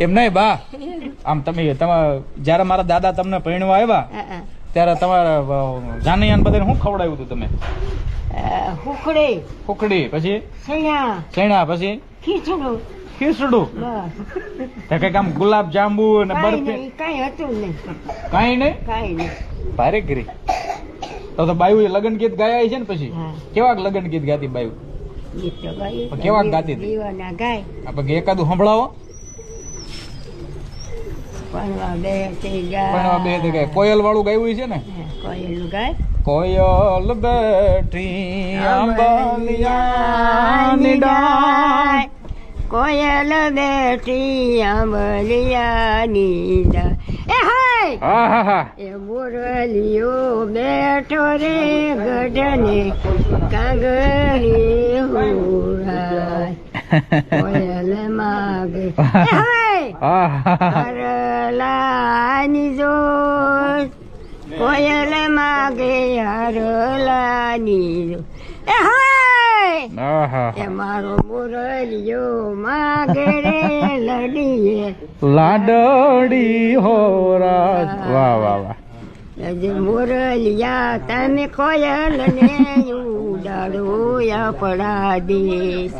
એમ નહીં બા, આમ તમે જયારે મારા દાદા તમને પરણવા આવ્યા ત્યારે તમારા જાનૈયાને બધાને શું ખવડાવ્યું હતું તમે? ખુખડી, પછી સૈણા, પછી ખીચડું. કઈક આમ ગુલાબ જાંબુ ને બરફી કઈ હતું નહીં? કઈ નહીં. ભારે કરી તો બાયુ એ લગ્ન ગીત ગાયા છે ને? પછી કેવા લગ્ન ગીત ગાતી બાયુ? કેવા ગાતી હતી? આપણે એકાદું સંભળાવો. કોયલ વાળું ગાયું છે ને? કોયલ બેઠી આંબલિયાની ડાળ, કોયલ બેઠી આંબલિયાની ડાળ, એ મોરલિયો બેઠો રે ગઢને કાગળી હુરાય, કોયલ માગે હરલાની જોત, કોયલ માગે હરલાની જોત, એ મારો મોરલિયો માગે રે લડીએ લાડડી હોરા. વાહ વાહ વાહ. મોરલિયા તમે કોયલ ને ઉડાડો આપણા દેશ.